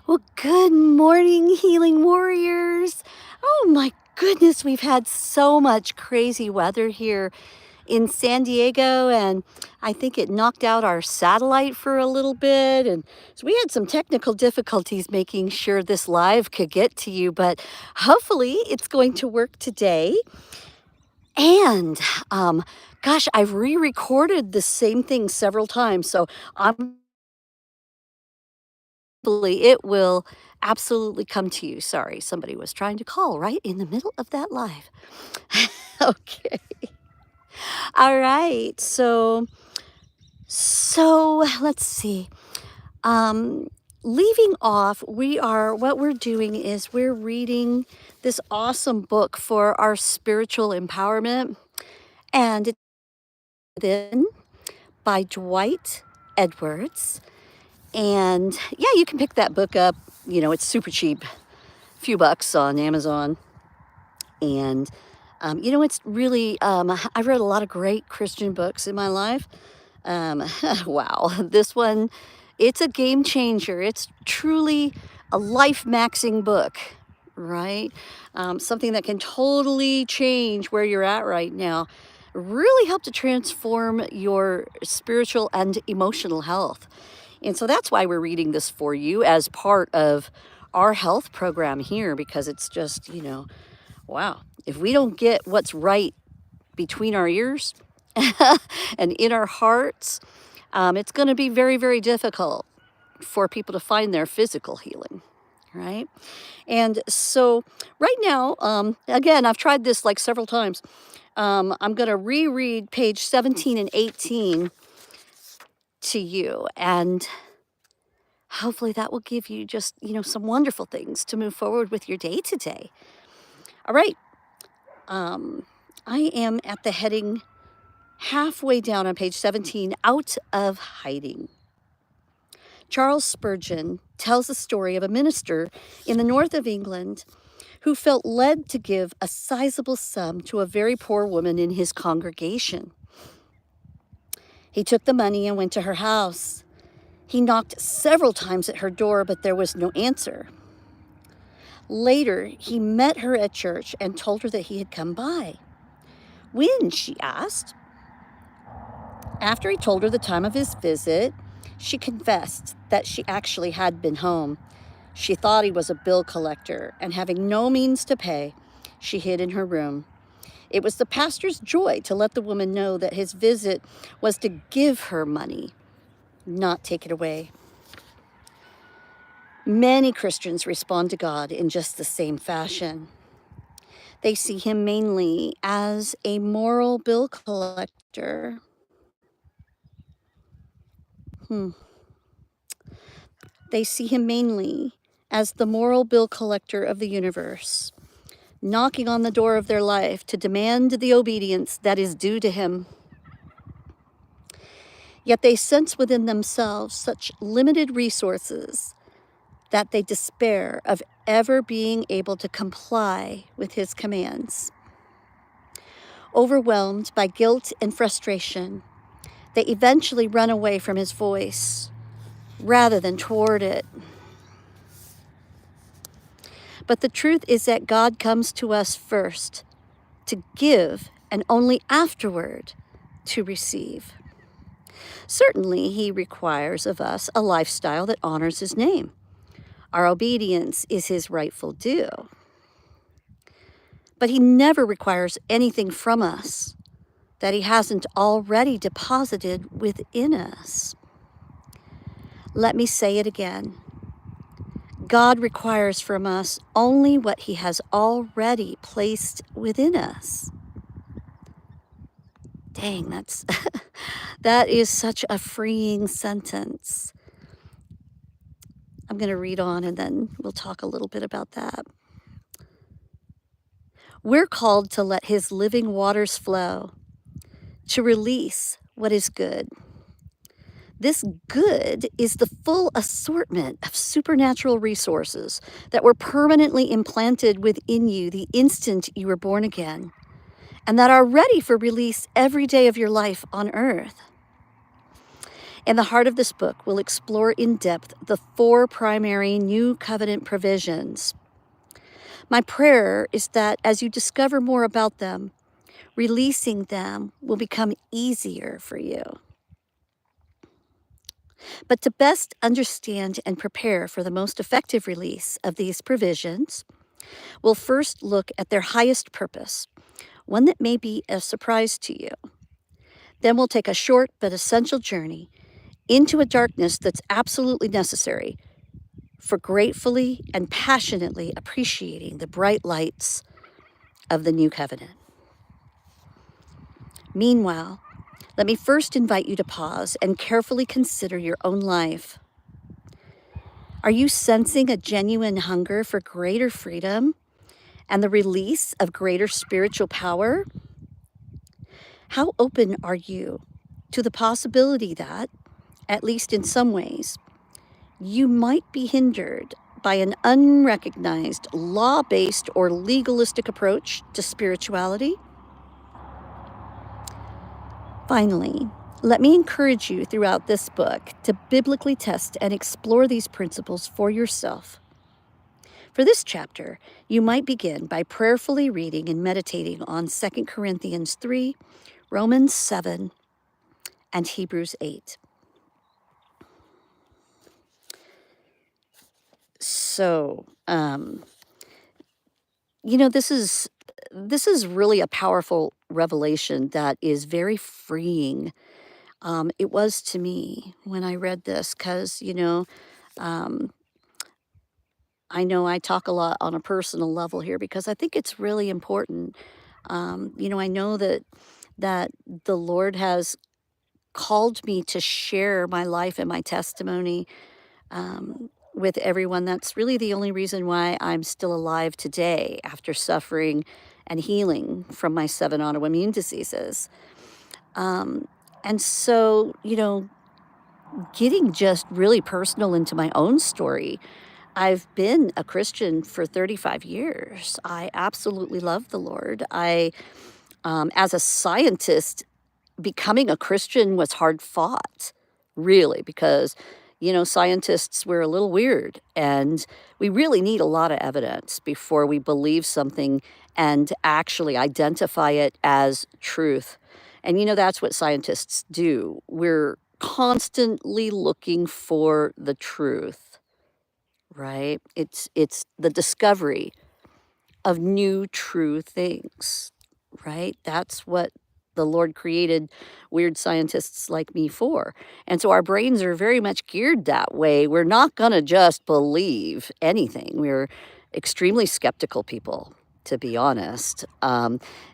Well, good morning, healing warriors. Oh my goodness, we've had so much crazy weather here in San Diego, and I think it knocked out our satellite for a little bit. And so we had some technical difficulties making sure this live could get to you, but hopefully it's going to work today. And gosh, I've re recorded the same thing several times. So I'm it will absolutely come to you. Sorry, somebody was trying to call right in the middle of that live. Okay. All right. So let's see. Um leaving off, what we're doing is we're reading this awesome book for our spiritual empowerment, and it's written by Dwight Edwards. And yeah, you can pick that book up. It's super cheap, few bucks on Amazon. And, it's really, I've read a lot of great Christian books in my life. Um, wow, this one, it's a game changer. It's truly a life maxing book, right? Something that can totally change where you're at right now. Really help to transform your spiritual and emotional health. And so that's why we're reading this for you as part of our health program here, because it's just, wow. If we don't get what's right between our ears and in our hearts, it's going to be very, very difficult for people to find their physical healing, right? And so, right now, again, I've tried this like several times. I'm going to reread page 17 and 18 to you, and hopefully that will give you just, some wonderful things to move forward with your day today. All right. Um, I am at the heading halfway down on page 17, Out of Hiding. Charles Spurgeon tells the story of a minister in the north of England who felt led to give a sizable sum to a very poor woman in his congregation. He took the money and went to her house. He knocked several times at her door, but there was no answer. Later, he met her at church and told her that he had come by. When? She asked. After he told her the time of his visit, she confessed that she actually had been home. She thought he was a bill collector, and having no means to pay, she hid in her room. It was the pastor's joy to let the woman know that his visit was to give her money, not take it away. Many Christians respond to God in just the same fashion. They see him mainly as a moral bill collector. They see him mainly as the moral bill collector of the universe, knocking on the door of their life to demand the obedience that is due to him. Yet they sense within themselves such limited resources that they despair of ever being able to comply with his commands. Overwhelmed by guilt and frustration, they eventually run away from his voice rather than toward it. But the truth is that God comes to us first to give, and only afterward to receive. Certainly, he requires of us a lifestyle that honors his name. Our obedience is his rightful due. But he never requires anything from us that he hasn't already deposited within us. Let me say it again. God requires from us only what he has already placed within us. Dang, that is such a freeing sentence. I'm going to read on and then we'll talk a little bit about that. We're called to let his living waters flow, to release what is good. This good is the full assortment of supernatural resources that were permanently implanted within you the instant you were born again, and that are ready for release every day of your life on earth. In the heart of this book, we'll explore in depth the 4 primary New Covenant provisions. My prayer is that as you discover more about them, releasing them will become easier for you. But to best understand and prepare for the most effective release of these provisions, we'll first look at their highest purpose, one that may be a surprise to you. Then we'll take a short but essential journey into a darkness that's absolutely necessary for gratefully and passionately appreciating the bright lights of the new covenant. Meanwhile, let me first invite you to pause and carefully consider your own life. Are you sensing a genuine hunger for greater freedom and the release of greater spiritual power? How open are you to the possibility that, at least in some ways, you might be hindered by an unrecognized, law-based or legalistic approach to spirituality? Finally, let me encourage you throughout this book to biblically test and explore these principles for yourself. For this chapter, you might begin by prayerfully reading and meditating on 2 Corinthians 3, Romans 7, and Hebrews 8. So, this is really a powerful revelation that is very freeing. It was to me when I read this because, um, I know I talk a lot on a personal level here because I think it's really important. I know that the Lord has called me to share my life and my testimony with everyone. That's really the only reason why I'm still alive today after suffering and healing from my 7 autoimmune diseases. Um, and so, getting just really personal into my own story, I've been a Christian for 35 years. I absolutely love the Lord. As a scientist, becoming a Christian was hard fought, really, because, scientists, we're a little weird and we really need a lot of evidence before we believe something and actually identify it as truth. And, that's what scientists do. We're constantly looking for the truth, right? It's the discovery of new true things, right? That's what the Lord created weird scientists like me for. And so our brains are very much geared that way. We're not going to just believe anything. We're extremely skeptical people, to be honest.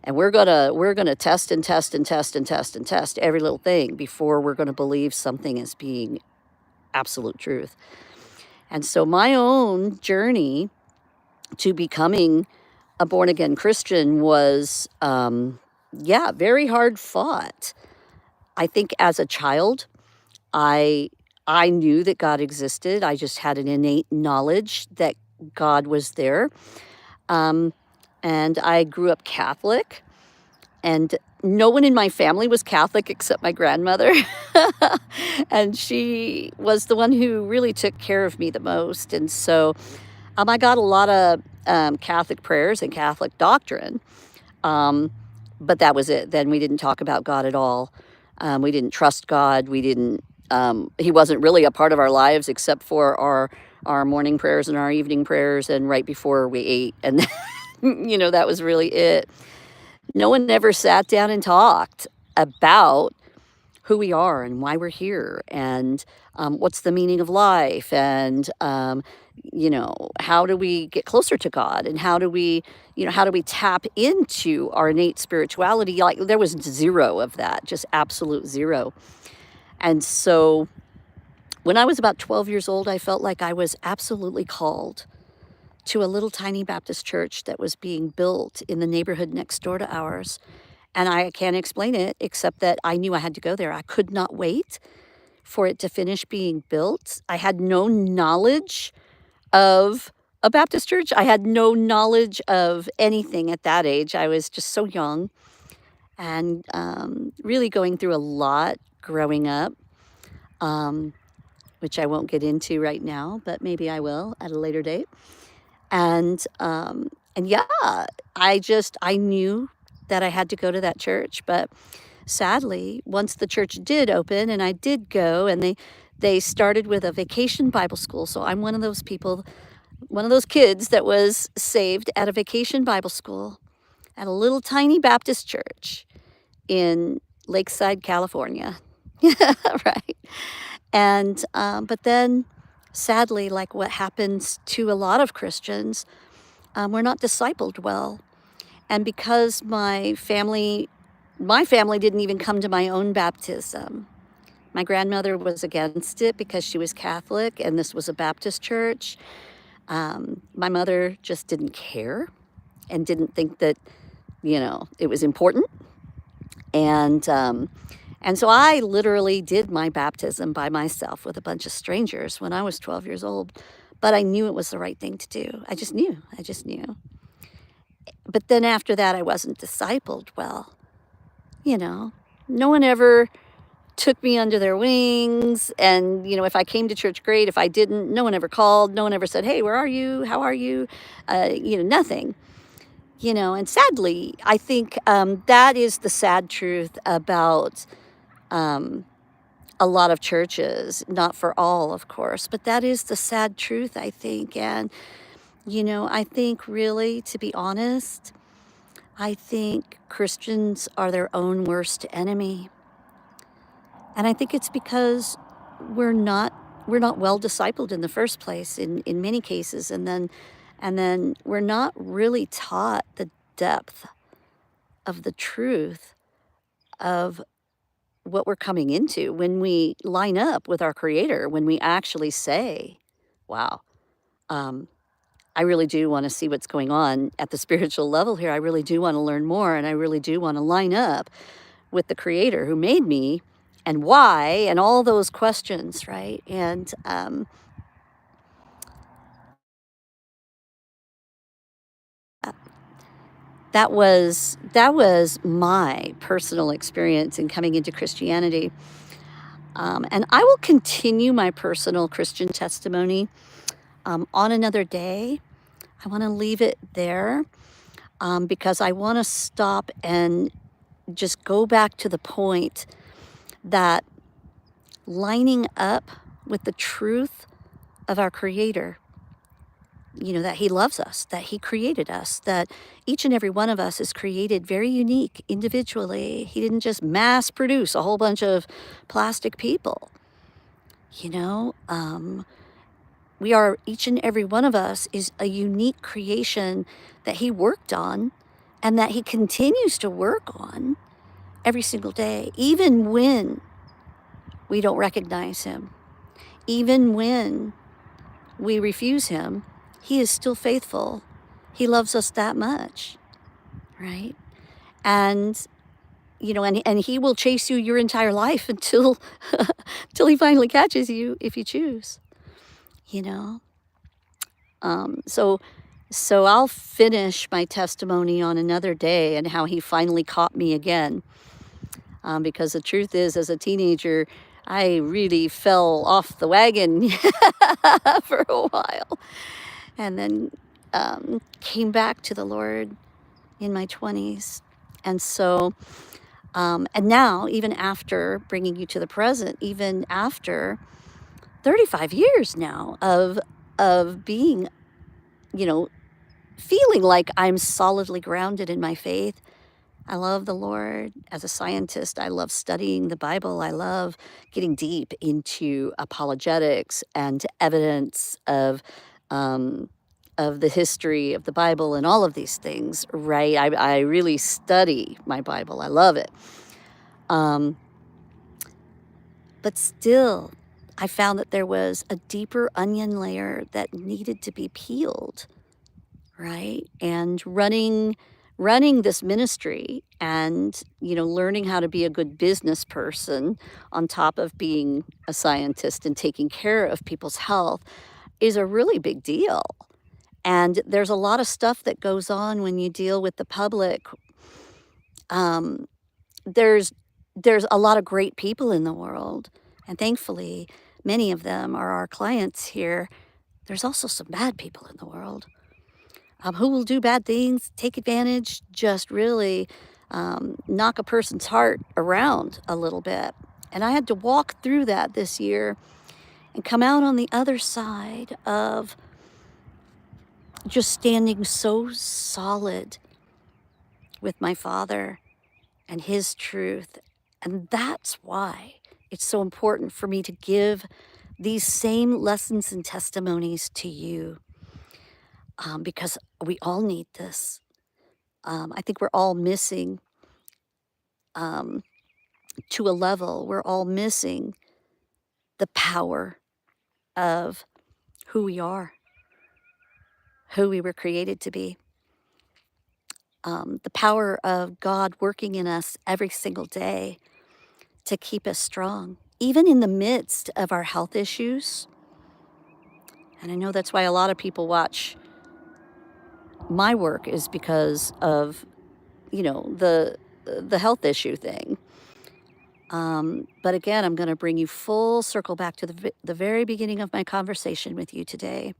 And we're gonna test and test and test and test and test every little thing before we're going to believe something as being absolute truth. And so my own journey to becoming a born again Christian was, very hard fought. I think as a child, I I knew that God existed. I just had an innate knowledge that God was there. Um, and I grew up Catholic, and no one in my family was Catholic except my grandmother. And she was the one who really took care of me the most. And so I got a lot of Catholic prayers and Catholic doctrine. Um, but that was it. Then we didn't talk about God at all. We didn't trust God. We didn't. He wasn't really a part of our lives except for our morning prayers and our evening prayers, and right before we ate, and that was really it. No one ever sat down and talked about who we are and why we're here and what's the meaning of life and how do we get closer to God and how do we tap into our innate spirituality. Like there was zero of that, just absolute zero. And so when I was about 12 years old, I felt like I was absolutely called to a little tiny Baptist church that was being built in the neighborhood next door to ours. And I can't explain it except that I knew I had to go there. I could not wait for it to finish being built. I had no knowledge of a Baptist church. I had no knowledge of anything at that age. I was just so young and really going through a lot growing up. um, which I won't get into right now, but maybe I will at a later date. And yeah, I knew that I had to go to that church, but sadly, once the church did open and I did go, and they started with a vacation Bible school. So I'm one of those people, one of those kids that was saved at a vacation Bible school at a little tiny Baptist church in Lakeside, California. Right. And but then sadly, like what happens to a lot of Christians, we're not discipled well. And because my family didn't even come to my own baptism. My grandmother was against it because she was Catholic and this was a Baptist church. My mother just didn't care and didn't think that, it was important. And so I literally did my baptism by myself with a bunch of strangers when I was 12 years old. But I knew it was the right thing to do. I just knew. I just knew. But then after that, I wasn't discipled well. No one ever took me under their wings. And, if I came to church, great. If I didn't, no one ever called. No one ever said, hey, where are you? How are you? Nothing. And sadly, I think that is the sad truth about a lot of churches, not for all, of course, but that is the sad truth, I think. And, I think really, to be honest, I think Christians are their own worst enemy. And I think it's because we're not well discipled in the first place in many cases, and then we're not really taught the depth of the truth of what we're coming into when we line up with our Creator, when we actually say, wow, um, I really do want to see what's going on at the spiritual level here. I really do want to learn more, and I really do want to line up with the Creator who made me, and why, and all those questions, right? And that was my personal experience in coming into Christianity. And I will continue my personal Christian testimony on another day. I want to leave it there because I want to stop and just go back to the point that lining up with the truth of our Creator, that He loves us, that He created us, that each and every one of us is created very unique individually. He didn't just mass produce a whole bunch of plastic people. We are, each and every one of us is a unique creation that He worked on and that He continues to work on every single day, even when we don't recognize Him, even when we refuse Him. He is still faithful. He loves us that much, right? And and He will chase you your entire life until till He finally catches you if you choose. So I'll finish my testimony on another day and how He finally caught me again. Because the truth is, as a teenager, I really fell off the wagon for a while, and then came back to the Lord in my 20s. And so, and now, even after bringing you to the present, even after 35 years now of being, feeling like I'm solidly grounded in my faith. I love the Lord. As a scientist, I love studying the Bible. I love getting deep into apologetics and evidence of the history of the Bible and all of these things, right? I really study my Bible. I love it. But still, I found that there was a deeper onion layer that needed to be peeled, right? And running this ministry and learning how to be a good business person on top of being a scientist and taking care of people's health is a really big deal. And there's a lot of stuff that goes on when you deal with the public. There's a lot of great people in the world, And thankfully, many of them are our clients here. There's also some bad people in the world who will do bad things, take advantage, just really knock a person's heart around a little bit. And I had to walk through that this year and come out on the other side of just standing so solid with my Father and His truth. And that's why it's so important for me to give these same lessons and testimonies to you, because we all need this. I think we're all missing, to a level, we're all missing the power of who we are, who we were created to be, the power of God working in us every single day to keep us strong, even in the midst of our health issues. And I know that's why a lot of people watch my work, is because of, the health issue thing. But again, I'm going to bring you full circle back to the very beginning of my conversation with you today.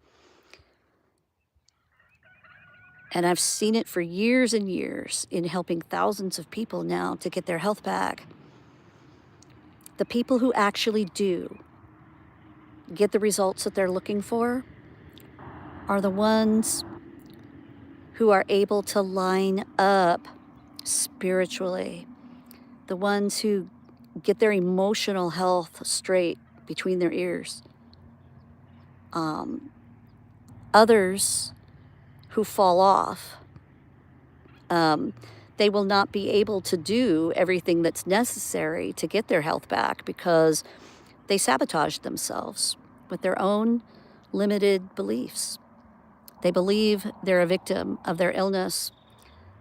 And I've seen it for years and years in helping thousands of people now to get their health back. The people who actually do get the results that they're looking for are the ones who are able to line up spiritually, the ones who get their emotional health straight between their ears. Others who fall off, they will not be able to do everything that's necessary to get their health back because they sabotage themselves with their own limited beliefs. They believe they're a victim of their illness.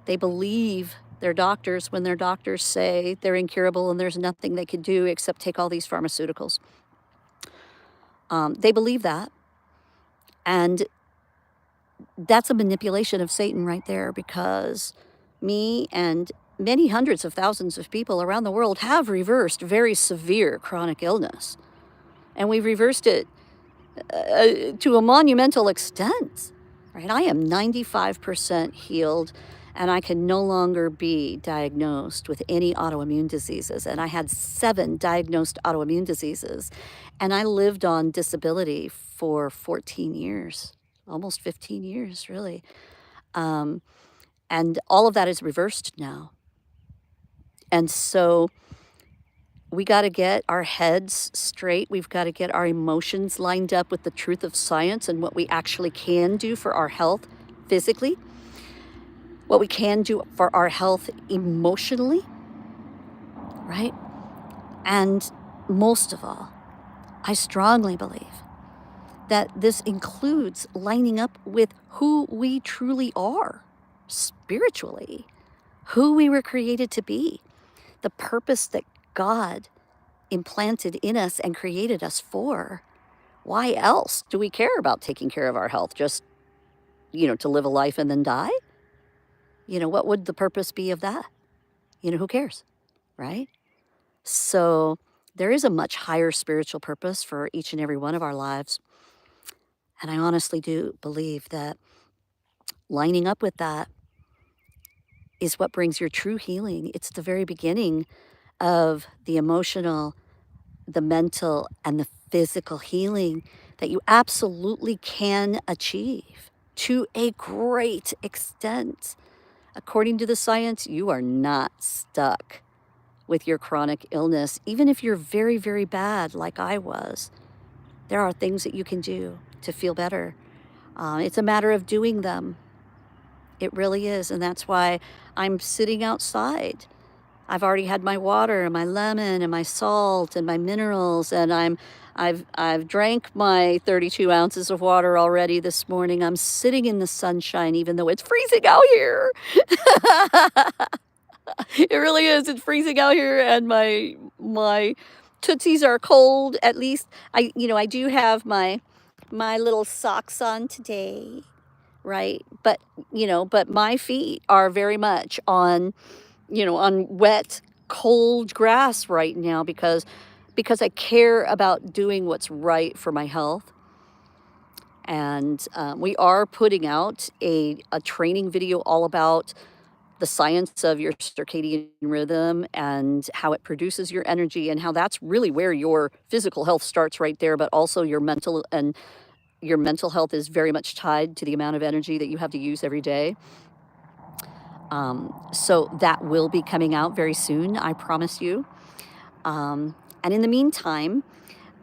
They believe their doctors when their doctors say they're incurable and there's nothing they can do except take all these pharmaceuticals. They believe that. And that's a manipulation of Satan right there, because me and many hundreds of thousands of people around the world have reversed very severe chronic illness. And we've reversed it to a monumental extent, right? I am 95% healed, and I can no longer be diagnosed with any autoimmune diseases. And I had 7 diagnosed autoimmune diseases, and I lived on disability for 14 years, almost 15 years, really. And all of that is reversed now. And so we got to get our heads straight. We've got to get our emotions lined up with the truth of science and what we actually can do for our health physically, what we can do for our health emotionally, right? And most of all, I strongly believe that this includes lining up with who we truly are spiritually, who we were created to be, the purpose that God implanted in us and created us for. Why else do we care about taking care of our health? Just, to live a life and then die? What would the purpose be of that? Who cares, right? So there is a much higher spiritual purpose for each and every one of our lives. And I honestly do believe that lining up with that is what brings your true healing. It's the very beginning of the emotional, the mental, and the physical healing that you absolutely can achieve to a great extent. According to the science, you are not stuck with your chronic illness. Even if you're very, very bad, like I was, there are things that you can do to feel better. It's a matter of doing them. It really is. And that's why I'm sitting outside. I've already had my water and my lemon and my salt and my minerals, and I've drank my 32 ounces of water already this morning. I'm sitting in the sunshine, even though it's freezing out here. It really is. It's freezing out here, and my tootsies are cold. At least I do have my little socks on today, right? But my feet are very much on wet, cold grass right now, because because I care about doing what's right for my health. And we are putting out a training video all about the science of your circadian rhythm and how it produces your energy, and how that's really where your physical health starts right there, but also your mental health is very much tied to the amount of energy that you have to use every day. So that will be coming out very soon, I promise you. And in the meantime,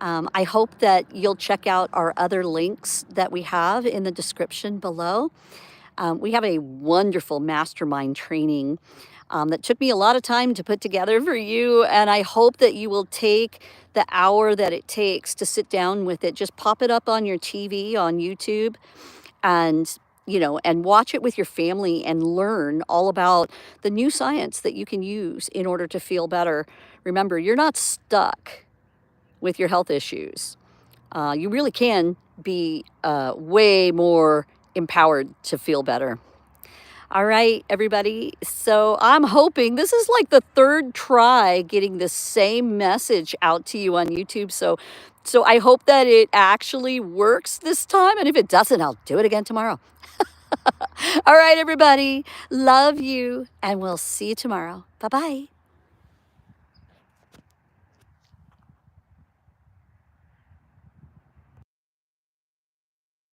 I hope that you'll check out our other links that we have in the description below. We have a wonderful mastermind training that took me a lot of time to put together for you, and I hope that you will take the hour that it takes to sit down with it. Just pop it up on your TV, on YouTube, and and watch it with your family and learn all about the new science that you can use in order to feel better. Remember, you're not stuck with your health issues. You really can be way more empowered to feel better. All right, everybody. So I'm hoping this is like the third try getting the same message out to you on YouTube. So I hope that it actually works this time. And if it doesn't, I'll do it again tomorrow. All right, everybody. Love you. And we'll see you tomorrow. Bye-bye.